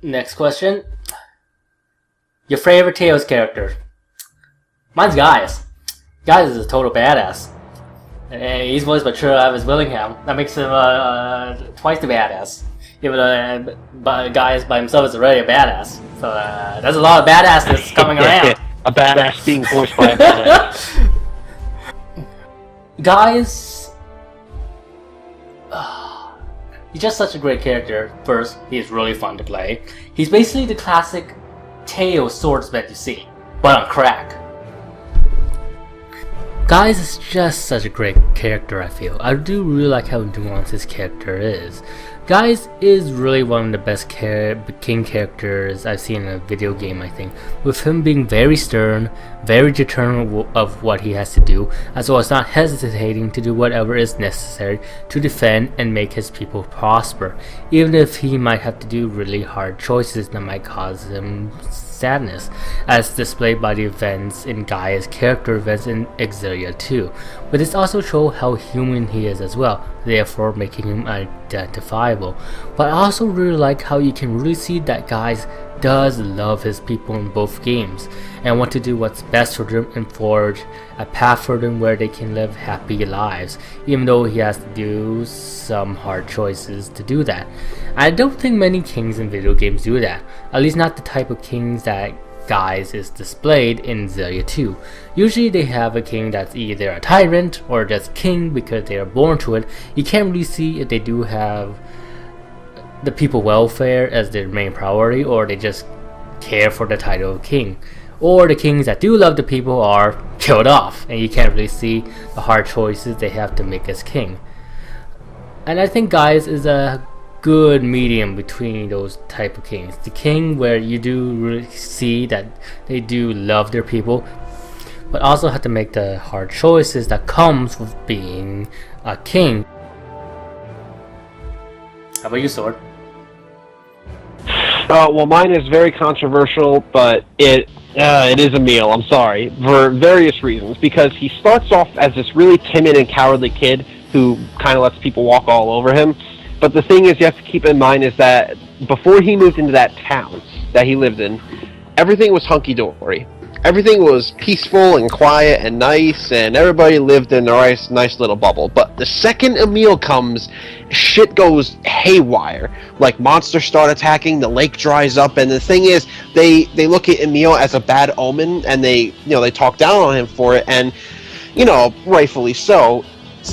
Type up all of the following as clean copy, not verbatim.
Next question. Your favorite Tails character? Mine's Gaius. Gaius is a total badass. And he's voiced by Travis Willingham. That makes him twice the badass. Even Gaius by himself is already a badass. So there's a lot of badassness coming around. A badass being voiced by a badass. Gaius... he's just such a great character. First, he's really fun to play. He's basically the classic Tails swordsman you see, but on crack. Gaius is just such a great character, I feel. I do really like how nuanced his character is. Gaius is really one of the best king characters I've seen in a video game, I think, with him being very stern, very determined of what he has to do, as well as not hesitating to do whatever is necessary to defend and make his people prosper, even if he might have to do really hard choices that might cause him sadness, as displayed by the events in Gaia's character events in Exilia 2, but this also shows how human he is as well, therefore making him identifiable. But I also really like how you can really see that Gaius does love his people in both games, and want to do what's best for them and forge a path for them where they can live happy lives, even though he has to do some hard choices to do that. I don't think many kings in video games do that, at least not the type of kings that Gaius is displayed in Xillia 2. Usually they have a king that's either a tyrant or just king because they are born to it. You can't really see if they do have the people welfare as their main priority, or they just care for the title of king. Or the kings that do love the people are killed off, and you can't really see the hard choices they have to make as king. And I think Gaius is a good medium between those type of kings. The king where you do really see that they do love their people, but also have to make the hard choices that comes with being a king. How about you, Sword? Well, mine is very controversial, but it is Emil, I'm sorry, for various reasons. Because he starts off as this really timid and cowardly kid who kind of lets people walk all over him. But the thing is, you have to keep in mind is that before he moved into that town that he lived in, everything was hunky-dory. Everything was peaceful and quiet and nice, and everybody lived in a nice little bubble. But the second Emil comes, shit goes haywire. Like, monsters start attacking, the lake dries up, and the thing is, they look at Emil as a bad omen, and they talk down on him for it, and, rightfully so,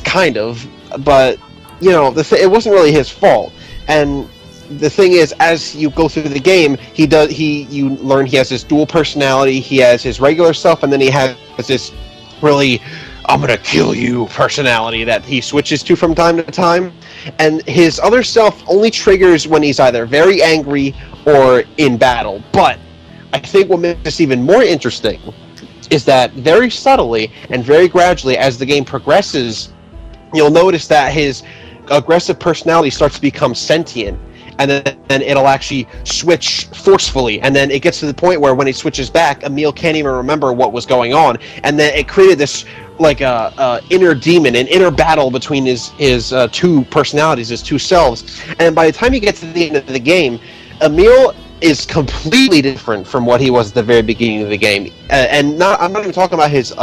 kind of, but, it wasn't really his fault. And the thing is, as you go through the game, you learn he has this dual personality. He has his regular self, and then he has this really I'm gonna kill you personality that he switches to from time to time. And his other self only triggers when he's either very angry or in battle. But I think what makes this even more interesting is that very subtly and very gradually as the game progresses, you'll notice that his aggressive personality starts to become sentient. And then it'll actually switch forcefully, and then it gets to the point where when he switches back, Emil can't even remember what was going on, and then it created this like inner demon, an inner battle between his two personalities, his two selves. And by the time you get to the end of the game, Emil is completely different from what he was at the very beginning of the game, I'm not even talking about his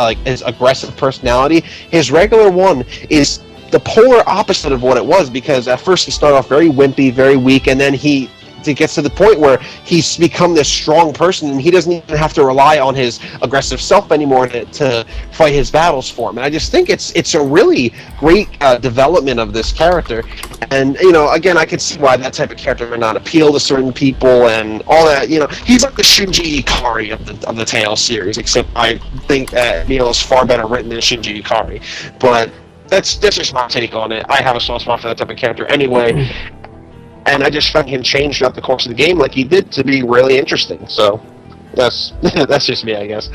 aggressive personality. His regular one is the polar opposite of what it was, because at first he started off very wimpy, very weak, and then he gets to the point where he's become this strong person, and he doesn't even have to rely on his aggressive self anymore to fight his battles for him. And I just think it's a really great development of this character. And again, I can see why that type of character may not appeal to certain people and all that. He's like the Shinji Ikari of the Tales series, except I think that Neil is far better written than Shinji Ikari. But that's just my take on it. I have a soft spot for that type of character anyway, and I just found him change throughout the course of the game like he did to be really interesting. So that's that's just me, I guess.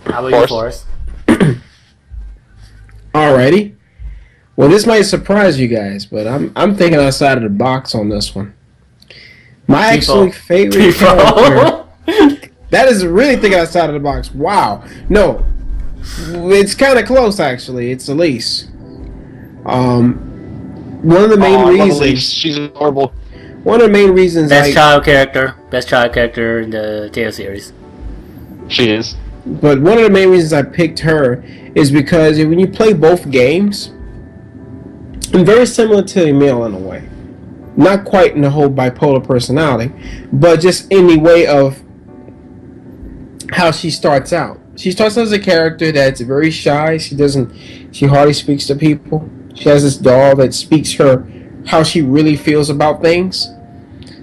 How about you, Forrest? Alrighty. Well, this might surprise you guys, but I'm thinking outside of the box on this one. My actually favorite character. That is really thinking outside of the box. Wow. No. It's kind of close, actually. It's Elise. One of the main reasons Elise. She's adorable. One of the main reasons best child character in the Tale series. She is. But one of the main reasons I picked her is because when you play both games, I'm very similar to Emil in a way. Not quite in the whole bipolar personality, but just in the way of how she starts out. She starts out as a character that's very shy. She hardly speaks to people. She has this doll that speaks her how she really feels about things.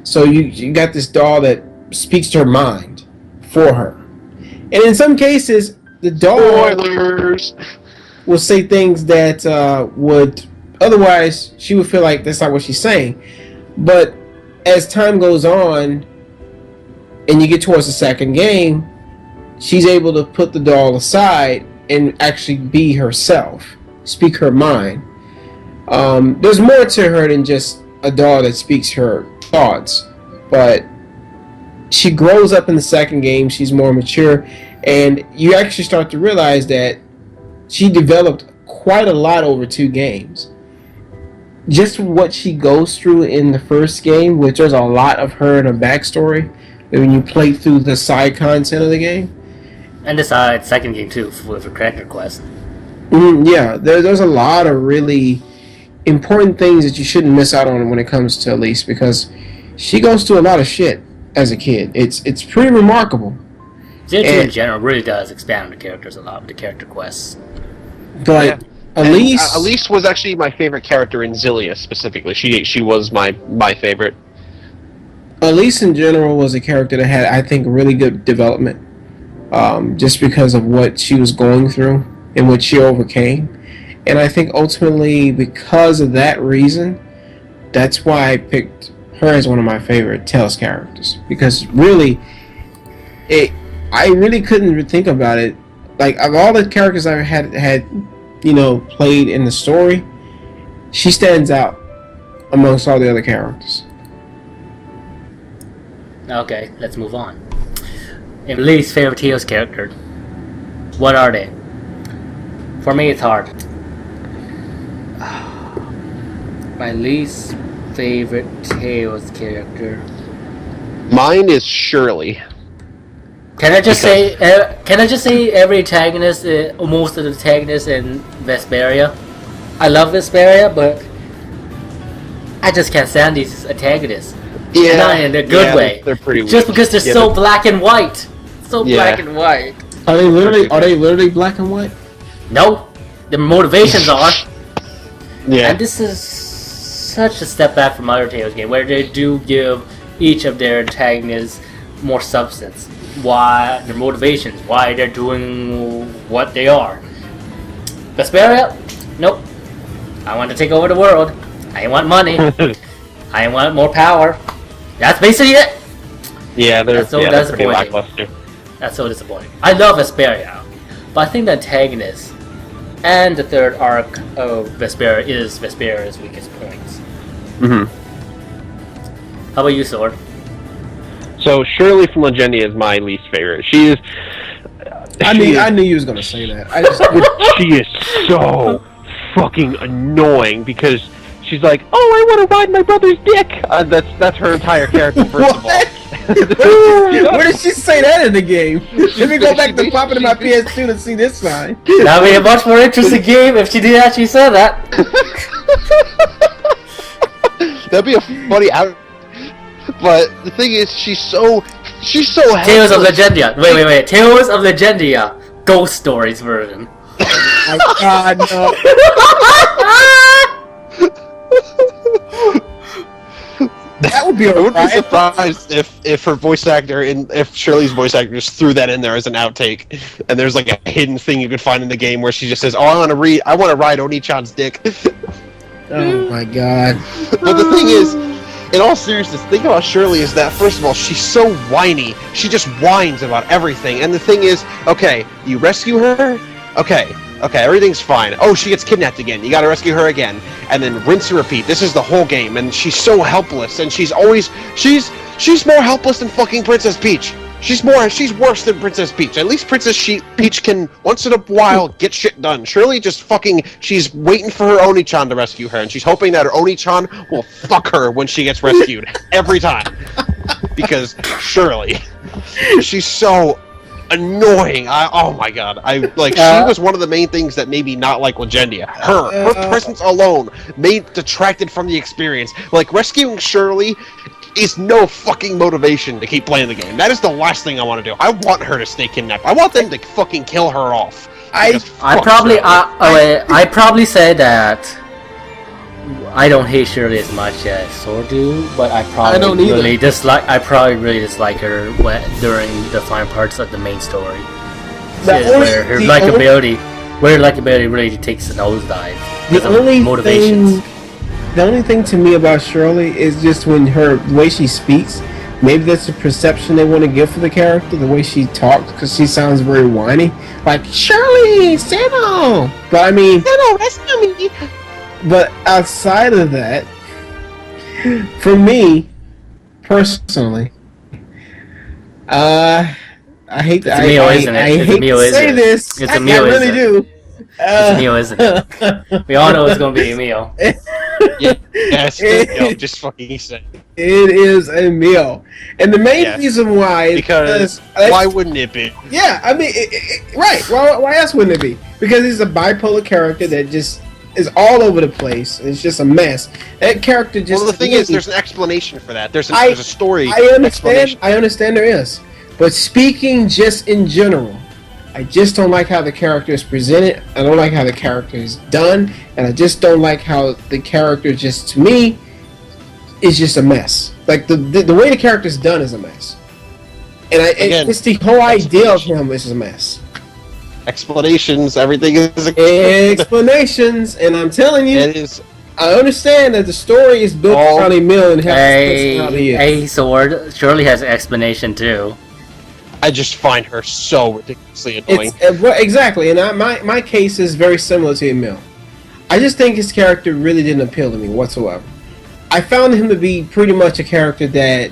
So you got this doll that speaks to her mind for her. And in some cases, the doll Spoilers! will say things that would otherwise she would feel like that's not what she's saying. But as time goes on and you get towards the second game, she's able to put the doll aside and actually be herself, speak her mind. There's more to her than just a doll that speaks her thoughts, but she grows up in the second game. She's more mature, and you actually start to realize that she developed quite a lot over 2 games. Just what she goes through in the first game, which there's a lot of her and her backstory when you play through the side content of the game. And the second game too, with a character quest. Yeah, there's a lot of really important things that you shouldn't miss out on when it comes to Elise, because she goes through a lot of shit as a kid. It's pretty remarkable. Zero in general really does expand on the characters a lot with the character quests. But Yeah. Elise was actually my favorite character in Zillia specifically. She was my favorite. Elise in general was a character that had, I think, really good development, just because of what she was going through and what she overcame. And I think ultimately, because of that reason, that's why I picked her as one of my favorite Tales characters. Because really, I really couldn't think about it. Like, of all the characters I had played in the story, she stands out amongst all the other characters. Okay, let's move on. And least favorite Tales character. What are they? For me, it's hard. My least favorite Tales character. Mine is Shirley. Can I just say every antagonist, most of the antagonists in Vesperia? I love Vesperia, but I just can't stand these antagonists. Yeah, not in a good way. They're pretty weak. Just because they're so black and white. So black and white. Are they literally black and white? No, their motivations are. Yeah. And this is such a step back from other Tales games, where they do give each of their antagonists more substance. Why their motivations, why they're doing what they are. Vesperia, nope. I want to take over the world. I want money. I want more power. That's basically it. Yeah, they're pretty disappointing. lackluster. That's so disappointing. I love Vesperia, but I think the antagonist and the third arc of Vesperia is Vesperia's weakest points. Mm-hmm. How about you, Sword? So Shirley from Legendia is my least favorite. I knew you was gonna say that. She is so fucking annoying because she's like, "Oh, I want to ride my brother's dick." That's her entire character. First of all. Where did she say that in the game? Let me go back to popping in my PS2 to see this sign. That'd be a much more interesting game if she did actually say that. That'd be a funny out. But the thing is, she's so Tales of Legendia. Wait. Tales of Legendia. Ghost Stories version. My God, no. That would be I would be surprised if her voice actor if Shirley's voice actor just threw that in there as an outtake, and there's like a hidden thing you could find in the game where she just says, "Oh, I want to ride Oni-chan's dick." Oh my God. But the thing is, in all seriousness, the thing about Shirley is that, first of all, she's so whiny. She just whines about everything. And the thing is, okay, you rescue her, okay, everything's fine. Oh, she gets kidnapped again. You gotta rescue her again. And then rinse and repeat. This is the whole game. And she's so helpless. And she's more helpless than fucking Princess Peach. She's worse than Princess Peach. At least Peach can, once in a while, get shit done. Shirley she's waiting for her Oni-chan to rescue her, and she's hoping that her Oni-chan will fuck her when she gets rescued. Every time. Because Shirley, she's so annoying. Oh my god. She was one of the main things that made me not like Legendia. Her presence alone detracted from the experience. Like, rescuing Shirley is no fucking motivation to keep playing the game. That is the last thing I want to do. I want her to stay kidnapped. I want them to fucking kill her off. I probably say that I don't hate Shirley as much as Sword do, but I probably really dislike her during the final parts of the main story. Where her likability really takes a nosedive. The only thing to me about Shirley is just when the way she speaks. Maybe that's the perception they want to give for the character, the way she talks, because she sounds very whiny. Like, Shirley, Sano! But I mean... No, that's not me! But outside of that, for me, personally, I hate to say this. It's Emil, I really do. It's Emil, isn't it? We all know it's going to be Emil. Yes, just fucking say. It is Emil, and the main reason why is because why wouldn't it be? Yeah, I mean, right? Why else wouldn't it be? Because he's a bipolar character that just is all over the place. It's just a mess. That character just. Well, the thing is, there's an explanation for that. There's a story. I understand there is, but speaking just in general, I just don't like how the character is presented. I don't like how the character is done, and I just don't like how the character just, to me, is just a mess. Like the way the character is done is a mess, and it's the whole idea of him is a mess. Explanations, everything is explanations, and I'm telling you, it is. I understand that the story is built around Emil and how his personality is. Hey, Sword, Shirley has an explanation too. I just find her so ridiculously annoying. Exactly, and my case is very similar to Emil. I just think his character really didn't appeal to me whatsoever. I found him to be pretty much a character that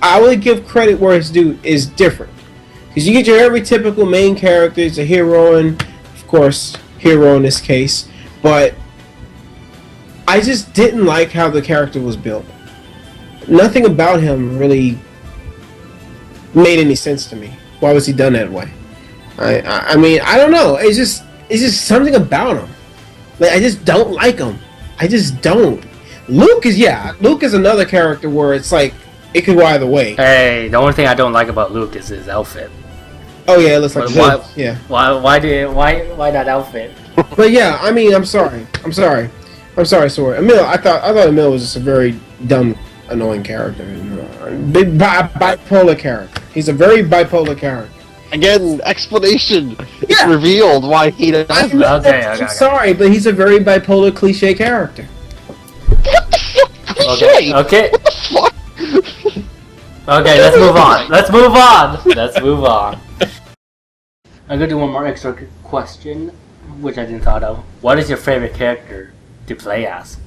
I would give credit where it's due is different. Because you get your every typical main character, it's a hero, and of course, hero in this case, but I just didn't like how the character was built. Nothing about him really made any sense to me. Why was he done that way? I mean, I don't know. It's just something about him. Like, I just don't like him. I just don't. Luke is another character where it's like it could go either way. Hey, the only thing I don't like about Luke is his outfit. Oh yeah, it looks like why that outfit? But yeah, I mean, I'm sorry, Sword. Emil, I thought Emil was just a very dumb, annoying character. Big bipolar character. He's a very bipolar character. Again, explanation. It's revealed why he does that. I'm sorry, but he's a very bipolar cliche character. What the fuck? Okay. What the fuck? Okay, let's move on. I'm gonna do one more extra question, which I didn't thought of. What is your favorite character to play as?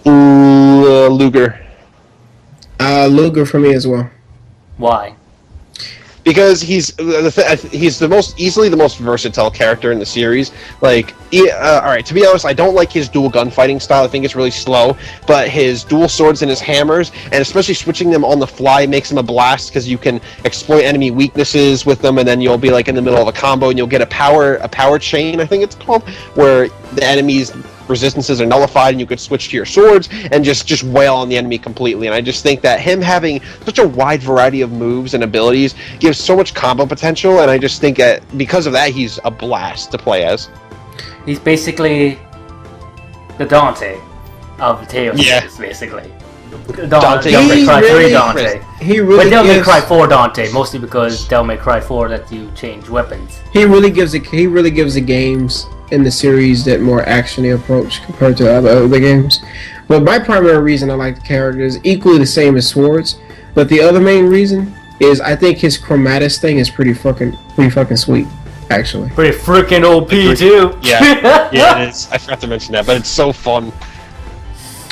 Luger. Luger for me as well. Why? Because he's easily the most versatile character in the series. Like, alright, to be honest, I don't like his dual gunfighting style. I think it's really slow. But his dual swords and his hammers, and especially switching them on the fly, makes him a blast because you can exploit enemy weaknesses with them, and then you'll be like in the middle of a combo, and you'll get a power chain, I think it's called, where the enemy's resistances are nullified, and you could switch to your swords and just wail on the enemy completely. And I just think that him having such a wide variety of moves and abilities gives so much combo potential, and I just think that because of that, he's a blast to play as. He's basically the Dante of the Tales series, basically. Dante. Devil May Cry 3 Dante. But Devil May Cry 4 Dante, mostly because Devil May Cry 4 lets you change weapons. He really gives the games in the series that more actiony approach compared to other games. But my primary reason I like the character is equally the same as Swords. But the other main reason is I think his chromatis thing is pretty fucking sweet, actually. Pretty freaking OP too. Yeah, it is. I forgot to mention that, but it's so fun.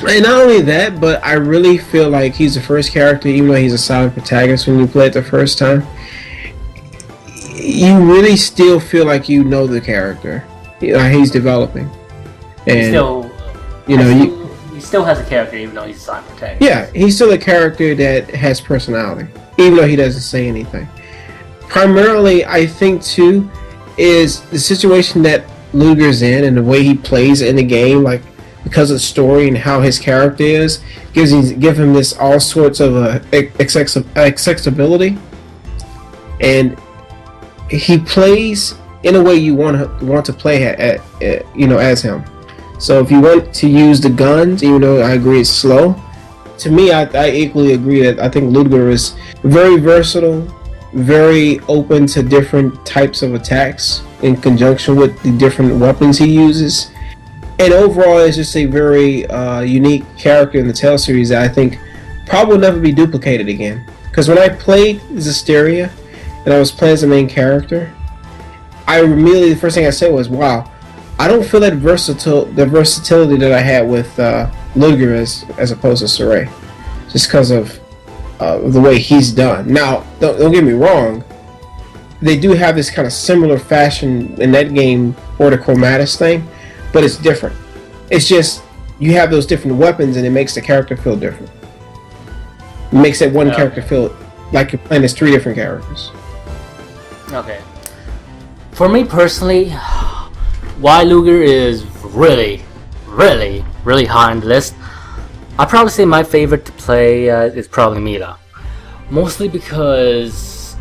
And not only that, but I really feel like he's the first character, even though he's a silent protagonist when you play it the first time, you really still feel like you know the character. He's developing. And, he still has a character even though he's a silent protagonist. Yeah, he's still a character that has personality, even though he doesn't say anything. Primarily, I think, too, is the situation that Luger's in and the way he plays in the game, like, because of the story and how his character is, give him this all sorts of accessibility, and he plays in a way you want to play as him. So if you want to use the guns, even though I agree it's slow, to me I equally agree that I think Luger is very versatile, very open to different types of attacks in conjunction with the different weapons he uses. And overall, it's just a very unique character in the Tale series that I think probably will never be duplicated again. Because when I played Zestiria, and I was playing as the main character, the first thing I said was, wow, I don't feel the versatility that I had with Luger as opposed to Saray. Just because of the way he's done. Now, don't get me wrong, they do have this kind of similar fashion in that game, or the Chromatis thing, but it's different. It's just you have those different weapons, and it makes the character feel different. It makes that one character feel like you're playing as three different characters. Okay. For me personally, why Luger is really, really, really high on the list, I'd probably say my favorite to play is probably Mila. Mostly because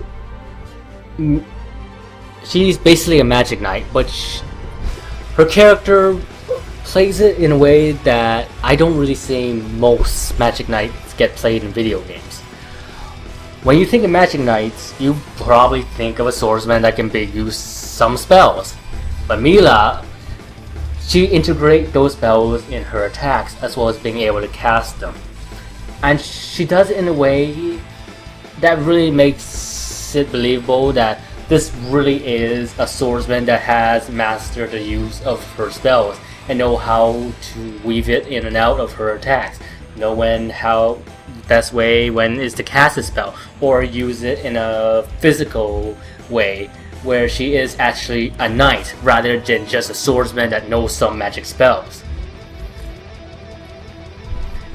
she's basically a magic knight, but her character plays it in a way that I don't really see most magic knights get played in video games. When you think of magic knights, you probably think of a swordsman that can use some spells. But Mila, she integrates those spells in her attacks as well as being able to cast them. And she does it in a way that really makes it believable that this really is a swordsman that has mastered the use of her spells and know how to weave it in and out of her attacks. Know how the best way when is to cast a spell, or use it in a physical way where she is actually a knight rather than just a swordsman that knows some magic spells.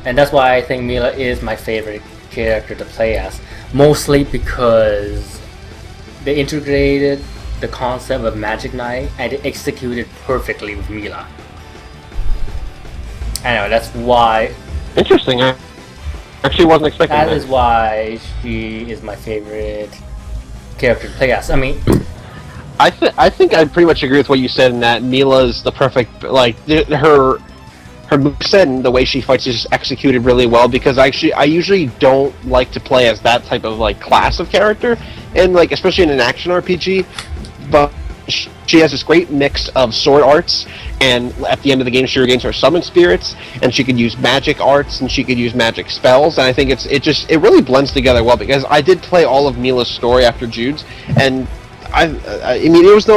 And that's why I think Mila is my favorite character to play as, mostly because they integrated the concept of Magic Knight and they executed perfectly with Mila. Anyway, that's why. Interesting. I actually wasn't expecting that. That is why she is my favorite character to play as. I mean, I think I pretty much agree with what you said in that Mila's the perfect, like, her moveset and the way she fights is just executed really well, because I usually don't like to play as that type of, like, class of character, and, like, especially in an action RPG, but she has this great mix of sword arts, and at the end of the game she regains her summon spirits, and she could use magic arts, and she could use magic spells, and I think it really blends together well, because I did play all of Mila's story after Jude's, and I mean, it was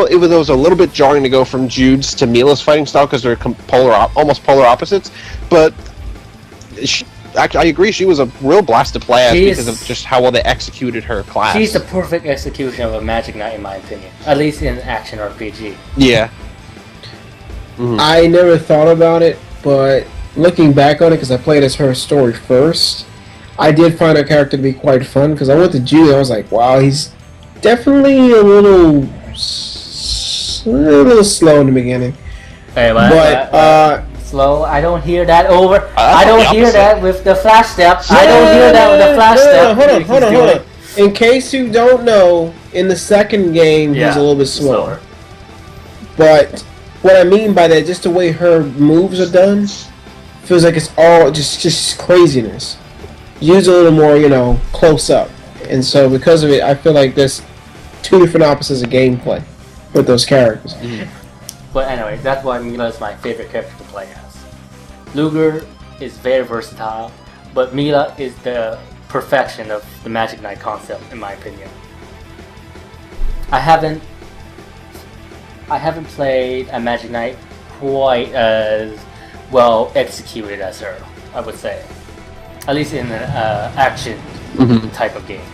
a little bit jarring to go from Jude's to Mila's fighting style because they're almost polar opposites. But I agree, she was a real blast to play as because of just how well they executed her class. She's the perfect execution of a Magic Knight, in my opinion, at least in an action RPG. Yeah. Mm-hmm. I never thought about it, but looking back on it, because I played as her story first, I did find her character to be quite fun. Because I went to Jude, and I was like, wow, he's definitely a little slow in the beginning. Hey, but slow. I don't hear that over. I don't hear that with the flash step. I don't hear that with the flash step. Hold on. In case you don't know, in the second game he's a little bit slower. But what I mean by that, just the way her moves are done, feels like it's all just craziness. Use a little more, close up. And so because of it, I feel like there's two different opposites of gameplay with those characters. Mm-hmm. But anyway, that's why Mila is my favorite character to play as. Luger is very versatile, but Mila is the perfection of the Magic Knight concept, in my opinion. I haven't played a Magic Knight quite as well executed as her. I would say. At least in an action type of game.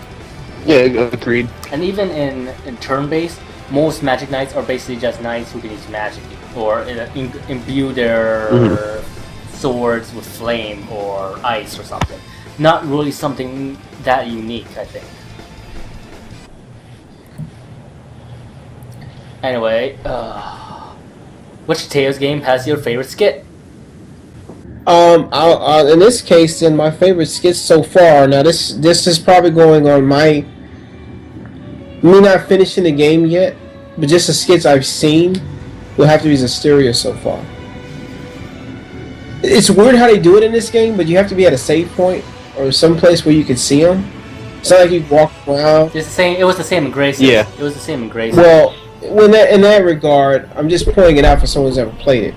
Yeah, agreed. And even in turn-based, most magic knights are basically just knights who can use magic or imbue their swords with flame or ice or something. Not really something that unique, I think. Anyway, which Tales game has your favorite skit? In this case, then my favorite skits so far. Now, this is probably going on me not finishing the game yet, but just the skits I've seen will have to be Zestiria so far. It's weird how they do it in this game, but you have to be at a save point or some place where you can see them. It's not like you walk around. It's the same. It was the same in Graces. Yeah. It was the same in Graces. Well, in that regard, I'm just pointing it out for someone who's ever played it.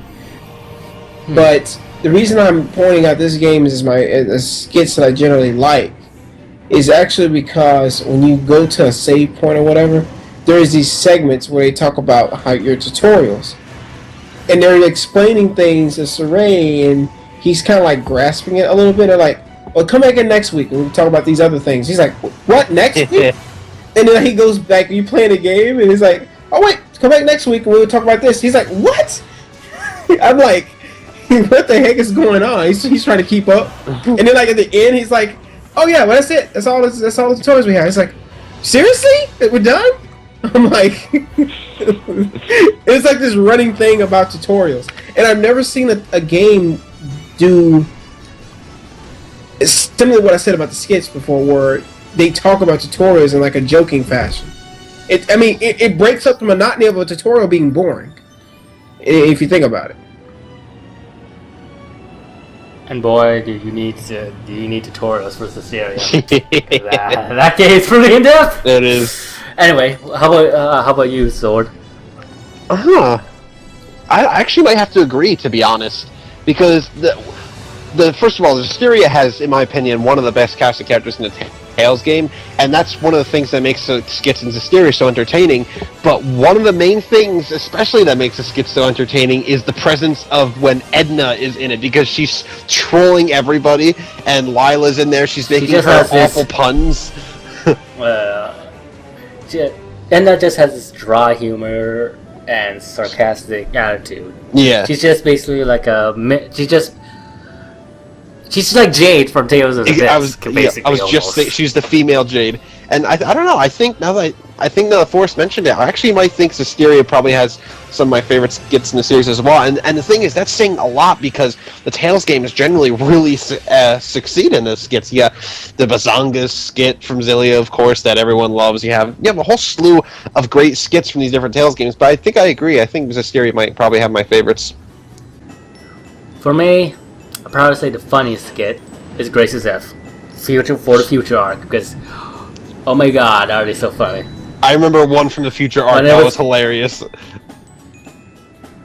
But the reason I'm pointing out this game is the skits that I generally like is actually because when you go to a save point or whatever, there is these segments where they talk about how your tutorials, and they're explaining things to Saray, and he's kind of like grasping it a little bit. They're like, "Well, come back in next week and we'll talk about these other things." He's like, "What, next week?" And then he goes back. You playing a game, and he's like, "Oh wait, come back next week and we'll talk about this." He's like, "What?" I'm like, "What the heck is going on?" He's trying to keep up, and then like at the end, he's like, "Oh yeah, well that's it. That's all the tutorials we have." He's like, "Seriously? That we're done?" I'm like, it's like this running thing about tutorials, and I've never seen a game do similar to what I said about the skits before, where they talk about tutorials in like a joking fashion. It breaks up the monotony of a tutorial being boring, if you think about it. And boy, do you need tutorials for Zestiria. that game is pretty in depth. It is. Anyway, how about you, Sword? I actually might have to agree, to be honest, because the first of all, Zestiria has, in my opinion, one of the best cast of characters in the Tales game, and that's one of the things that makes the skits in Zestiria so entertaining. But one of the main things, especially that makes the skits so entertaining, is the presence of when Edna is in it, because she's trolling everybody, and Lila's in there. She's making her awful puns. Edna just has this dry humor and sarcastic attitude. Yeah, she's just basically like she's like Jade from Tales of the Abyss. I was just saying she's the female Jade, and I don't know. I think now that Forrest mentioned it, I actually might think Zestiria probably has some of my favorite skits in the series as well. And the thing is, that's saying a lot because the Tales games generally really succeed in the skits. Yeah, the Bazonga skit from Zillia, of course, that everyone loves. You have a whole slew of great skits from these different Tales games. But I think I agree. I think Zestiria might probably have my favorites. For me, I'm proud to say the funniest skit is Grace's F. For the Future arc, because oh my god, are they so funny. I remember one from the Future arc that was hilarious.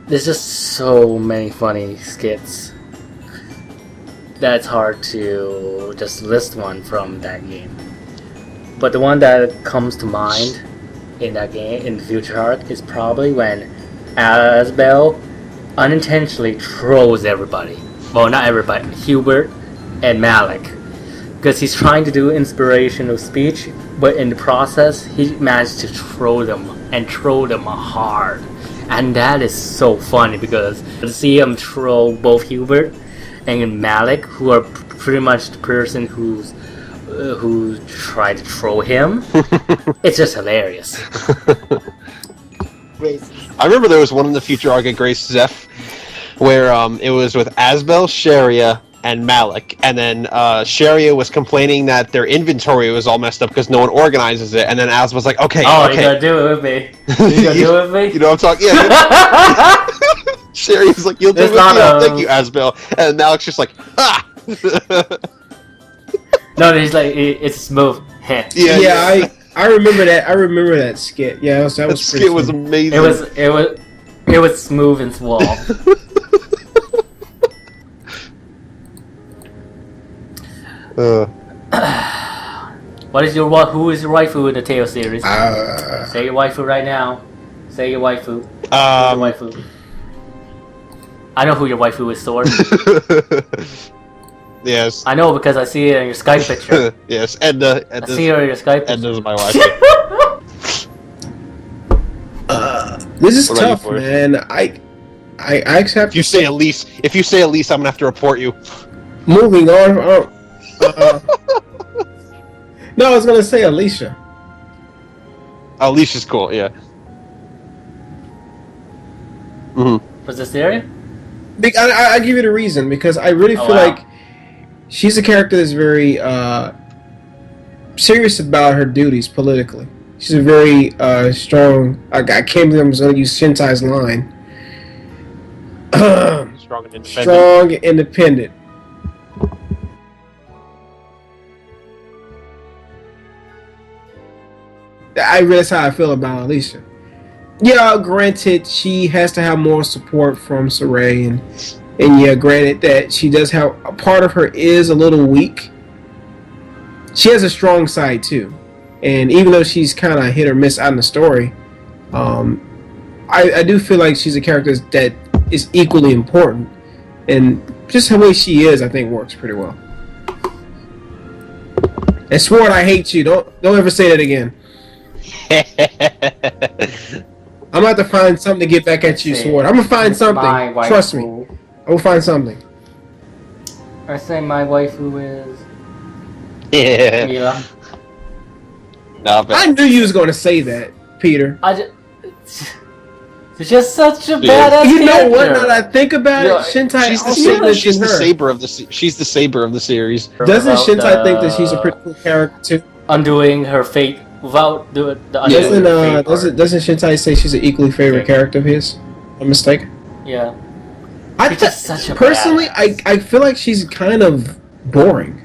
There's just so many funny skits that it's hard to just list one from that game. But the one that comes to mind in that game, in the Future arc, is probably when Asbel unintentionally trolls everybody. Well, not everybody, Hubert and Malik. Because he's trying to do inspirational speech, but in the process, he managed to troll them hard. And that is so funny because to see him troll both Hubert and Malik, who are pretty much the person who tried to troll him, it's just hilarious. I remember there was one in the Future arc at Grace Zeph where it was with Asbel, Sharia, and Malik, and then Sharia was complaining that their inventory was all messed up because no one organizes it, and then Asbel was like, okay. You gotta do it with me. You gotta do it with me? You know what I'm talking? Yeah. Sharia was like, you'll do it with me? Thank you, Asbel. And Malik's just like, ah! No, he's like, it's smooth. Yeah, I remember that. I remember that skit. Yeah, that was skit was amazing. It was smooth and suave. Who is your waifu in the Tales series? Say your waifu right now. Say your waifu. Your waifu. I know who your waifu is, Sword. Yes. I know because I see it in your Skype picture. Yes, Edna. I see her in your Skype picture. Edna's my wife. This is What about you, tough, Forrest? man. I accept. If you say Elise, I'm gonna have to report you. Moving on. No, I was gonna say Alicia. Alicia's cool, yeah. Was this theory? I give you the reason because I really feel like she's a character that's very serious about her duties politically. She's a very strong. I can't believe I was going to use Shintai's line. Strong and independent. Strong, independent. That's how I feel about Alicia. Yeah, granted, she has to have more support from Saray, and yeah, granted that she does have a part of her is a little weak. She has a strong side too, and even though she's kind of hit or miss out in the story, I do feel like she's a character that is equally important, and just the way she is, I think, works pretty well. And Sword, I hate you. Don't ever say that again. I'm gonna have to find something to get back at you, Sword. I'm gonna find something. Trust me. I will find something. I say my waifu is. Yeah. Mila. No, but I knew you was gonna say that, Peter. It's just such a badass You know character. what? Now that I think about it, Shintai she's the saber of the she's the saber of the series. Doesn't Shintai think that she's a pretty cool character too? Undoing her fate without the Doesn't Shintai say she's an equally favorite character of his? I'm mistaken. Yeah. I just such a personally, badass. I feel like she's kind of boring.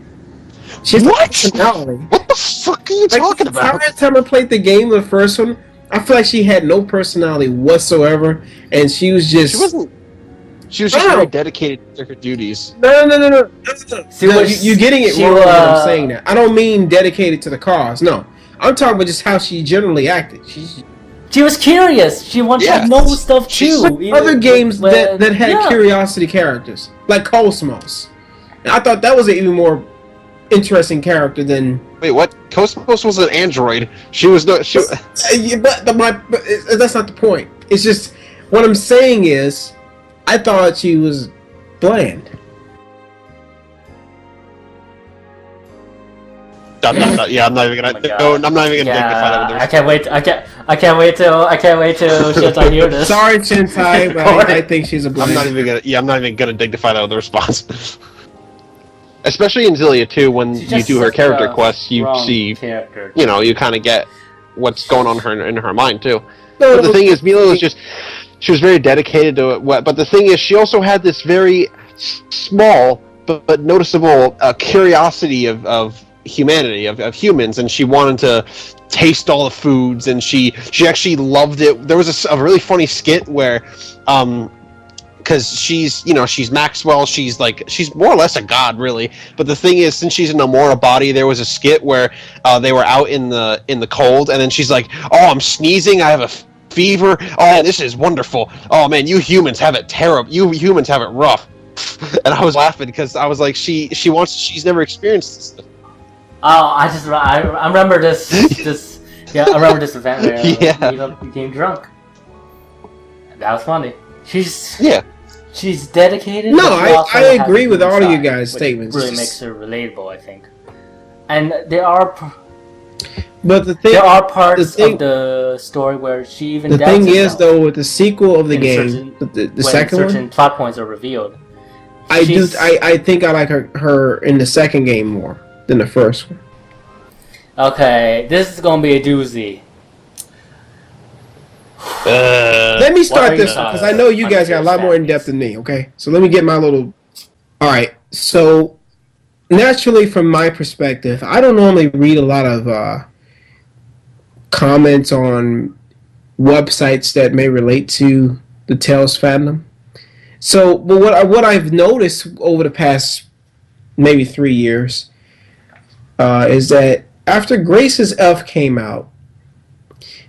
She's What? personality. What the fuck are you talking about? Every time I played the game, the first one, I feel like she had no personality whatsoever, and she was just. She was just very dedicated to her duties. No. See, You're getting it wrong when I'm saying that. I don't mean dedicated to the cause. No, I'm talking about just how she generally acted. She was curious. She wanted to know stuff too. Other games that had curiosity characters, like Cosmos. And I thought that was an even more interesting character than. Wait, what? Cosmos was an android. She was no. She. But that's not the point. It's just what I'm saying is, I thought she was bland. Yeah, I'm not even gonna. No, I'm not even gonna dignify that with I can't wait. I can't wait till Shintai hear this. Sorry, Shintai, but I think she's a bland. I'm not even gonna dignify that with a response. Especially in Xillia too, when you do her character quests, you see, you kind of get what's going on in her mind too. But the thing is, Mila was she was very dedicated to it. But the thing is, she also had this very small but noticeable curiosity of humanity, of humans, and she wanted to taste all the foods, and she actually loved it. There was a really funny skit where because she's Maxwell, she's more or less a god, really. But the thing is, since she's a Nomura body, there was a skit where they were out in the cold, and then she's like, "Oh, I'm sneezing. I have a fever. Oh, this is wonderful. Oh man, you humans have it terrible. You humans have it rough." And I was laughing because I was like, she's never experienced this. Oh, I remember this. I remember this event where Mila became drunk. That was funny. She's dedicated. No, I agree with all of you guys' statements. Really makes her relatable, I think. And there are parts of the story where she even. The thing is, though, with the sequel of the game, the second one, certain plot points are revealed. I think I like her in the second game more than the first one. Okay, this is gonna be a doozy. Let me start this one because I know you guys got a lot more in depth than me. Okay, so let me get my little. All right, so naturally, from my perspective, I don't normally read a lot of comments on websites that may relate to the Tales fandom. So, but what I've noticed over the past maybe 3 years is that after Grace's Elf came out,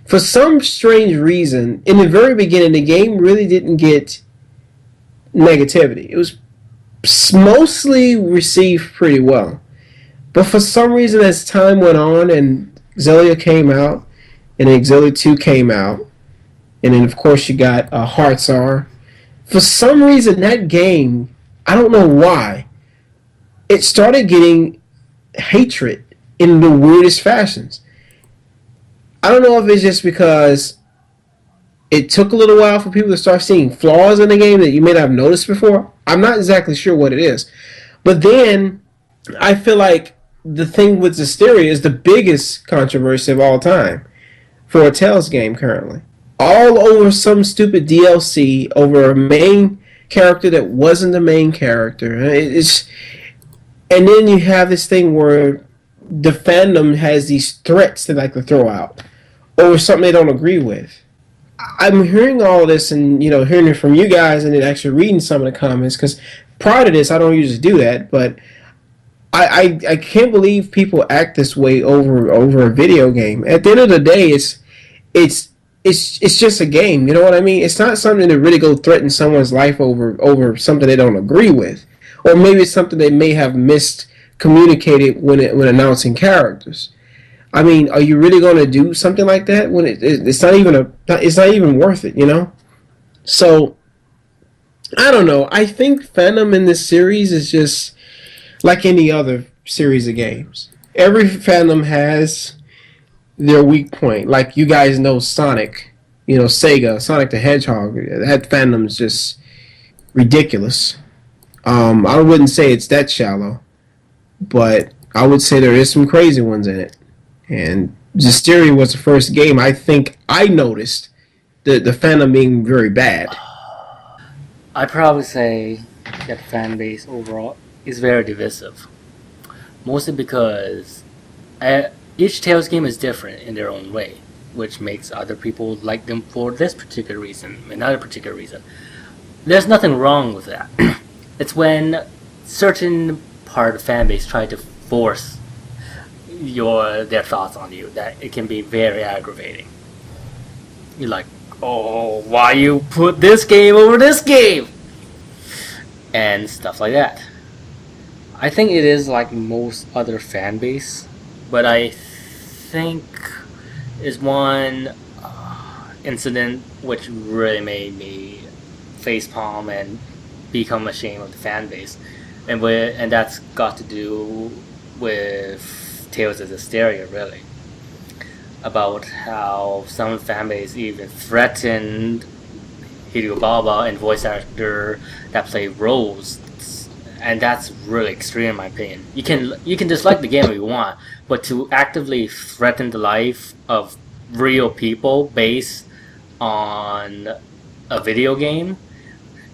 for some strange reason, in the very beginning, the game really didn't get negativity. It was mostly received pretty well. But for some reason, as time went on and Xillia came out, and then Xillia 2 came out, and then of course you got Heartsar. For some reason, that game, I don't know why, it started getting hatred in the weirdest fashions. I don't know if it's just because it took a little while for people to start seeing flaws in the game that you may not have noticed before. I'm not exactly sure what it is. But then, I feel like the thing with Zestiria is the biggest controversy of all time for a Tales game currently. All over some stupid DLC over a main character that wasn't the main character. And then you have this thing where the fandom has these threats they like to throw out over something they don't agree with. I'm hearing all this and hearing it from you guys and then actually reading some of the comments, because prior to this I don't usually do that, but I can't believe people act this way over a video game. At the end of the day, it's just a game. You know what I mean? It's not something to really go threaten someone's life over something they don't agree with, or maybe it's something they may have miscommunicated when announcing characters. I mean, are you really going to do something like that when it's not even worth it? So I don't know. I think fandom in this series is just like any other series of games. Every fandom has their weak point. Like you guys know Sonic, Sega, Sonic the Hedgehog. That fandom is just ridiculous. I wouldn't say it's that shallow, but I would say there is some crazy ones in it. And Zestiria was the first game I think I noticed the fandom being very bad. I'd probably say that fan base overall is very divisive. Mostly because each Tales game is different in their own way, which makes other people like them for this particular reason, another particular reason. There's nothing wrong with that. It's when certain part of the fan base try to force their thoughts on you that it can be very aggravating. You're like, oh, why you put this game over this game? And stuff like that. I think it is like most other fan base, but I think is one incident which really made me facepalm and become ashamed of the fan base, and that's got to do with Tales of Zestiria, really, about how some fan base even threatened Hideo Baba and voice actor that play Rose. And that's really extreme in my opinion. You can dislike the game if you want, but to actively threaten the life of real people based on a video game,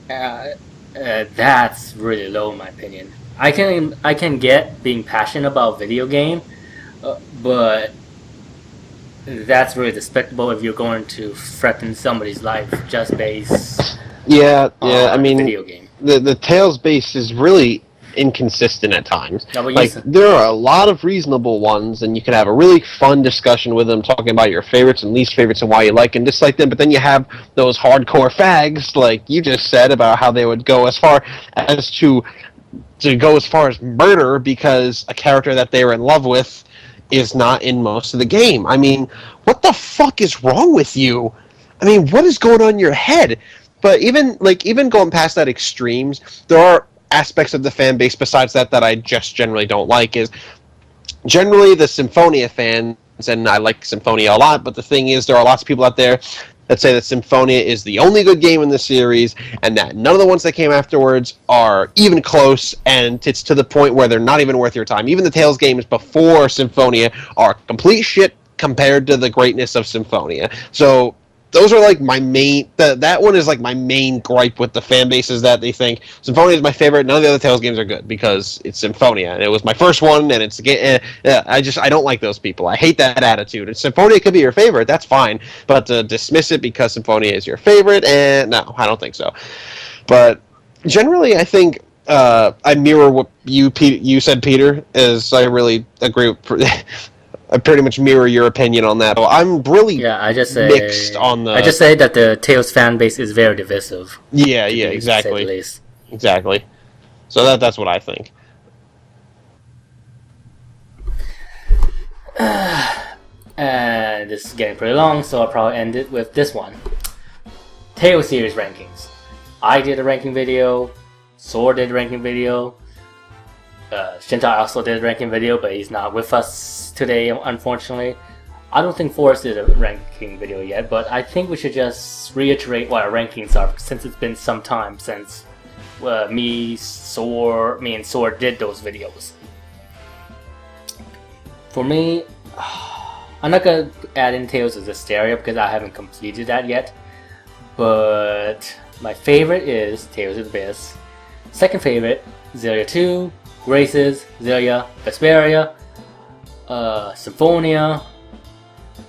that's really low in my opinion. I can get being passionate about video game, but that's really despicable if you're going to threaten somebody's life just based on I mean, video game. The Tales base is really inconsistent at times. Like, there are a lot of reasonable ones, and you can have a really fun discussion with them, talking about your favorites and least favorites and why you like and dislike them, but then you have those hardcore fags, like you just said, about how they would go as far as to go as far as murder because a character that they were in love with is not in most of the game. I mean, what the fuck is wrong with you? I mean, what is going on in your head? But even going past that extremes, there are aspects of the fan base besides that I just generally don't like. Is generally the Symphonia fans, and I like Symphonia a lot, but the thing is there are lots of people out there that say that Symphonia is the only good game in the series, and that none of the ones that came afterwards are even close, and it's to the point where they're not even worth your time. Even the Tales games before Symphonia are complete shit compared to the greatness of Symphonia. So those are like my main. That one is like my main gripe with the fan base, is that they think Symphonia is my favorite. None of the other Tales games are good because it's Symphonia and it was my first one, and it's I don't like those people. I hate that attitude. And Symphonia could be your favorite, that's fine, but to dismiss it because Symphonia is your favorite, and no, I don't think so. But generally, I think I mirror what you said, Peter. As I really agree with. I pretty much mirror your opinion on that. I'm really mixed on the. I just say that the Tales fan base is very divisive. Yeah, exactly. To say the least. Exactly. So that's what I think. And this is getting pretty long, so I'll probably end it with this one. Tale series rankings. I did a ranking video. Sword did a ranking video. Shintai also did a ranking video, but he's not with us today, unfortunately. I don't think Forrest did a ranking video yet, but I think we should just reiterate what our rankings are, since it's been some time since me and Sword did those videos. For me, I'm not gonna add in Tales of Hysteria because I haven't completed that yet. But my favorite is Tales of the Abyss. Second favorite, Zelia 2, Graces, Zelia, Vesperia, Symphonia,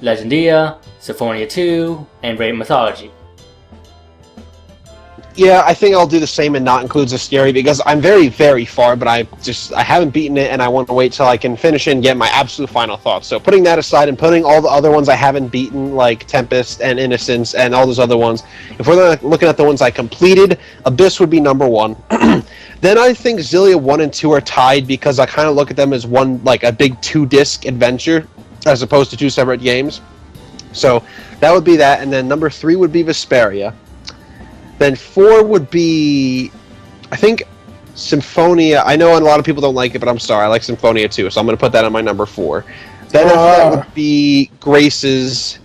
Legendia, Symphonia 2, and Raid Mythology. Yeah, I think I'll do the same and not include Hysteria because I'm very, very far, but I haven't beaten it and I want to wait till I can finish it and get my absolute final thoughts. So putting that aside and putting all the other ones I haven't beaten, like Tempest and Innocence and all those other ones, if we're looking at the ones I completed, Abyss would be number 1. Then I think Zelia 1 and 2 are tied because I kind of look at them as one, like a big 2-disc adventure as opposed to 2 separate games. So that would be that, and then number 3 would be Vesperia. Then 4 would be, I think, Symphonia. I know a lot of people don't like it, but I'm sorry. I like Symphonia too, so I'm going to put that on my number 4. Then that would be Graces.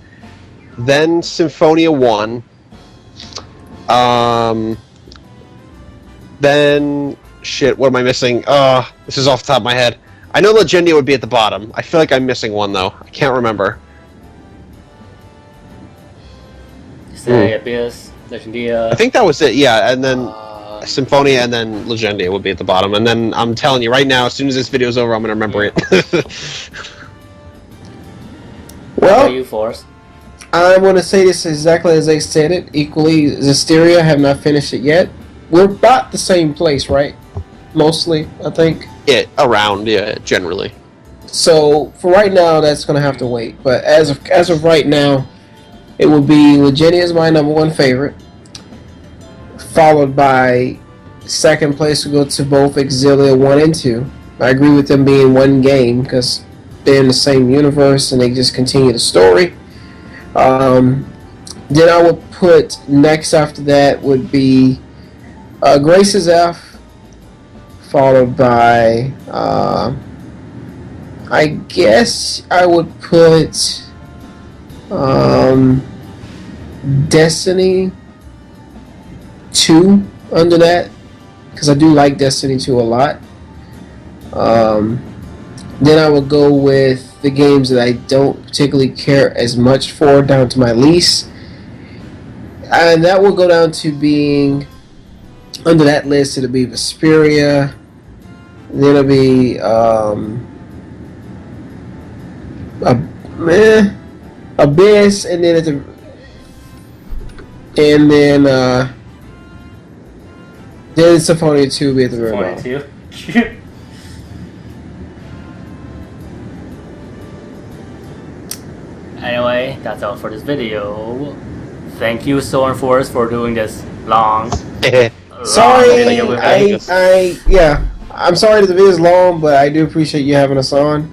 Then Symphonia 1. Then, shit, what am I missing? This is off the top of my head. I know Legendia would be at the bottom. I feel like I'm missing one, though. I can't remember. Say Abyss, Legendia. I think that was it, yeah. And then Symphonia and then Legendia would be at the bottom. And then I'm telling you right now, as soon as this video's over, I'm going to remember it. Well, how about you, Forrest? I want to say this exactly as they said it. Equally, Hysteria, have not finished it yet. We're about the same place, right? Mostly, I think. Yeah, around, yeah, generally. So, for right now, that's going to have to wait. But as of right now, it will be Legendia is my number 1 favorite. Followed by second place will go to both Exilia 1 and 2. I agree with them being one game because they're in the same universe and they just continue the story. Then I would put next after that would be Graces F, followed by I guess I would put Destiny 2 under that because I do like Destiny 2 a lot. Then I would go with the games that I don't particularly care as much for down to my least, and that will go down to being under that list. It'll be Vesperia, then it'll be Abyss, and then Symphonia 2 will be at the very bottom. Symphonia 2. Anyway, that's all for this video. Thank you, Soren Forrest, for doing this long. Sorry, I'm sorry that the video is long, but I do appreciate you having us on.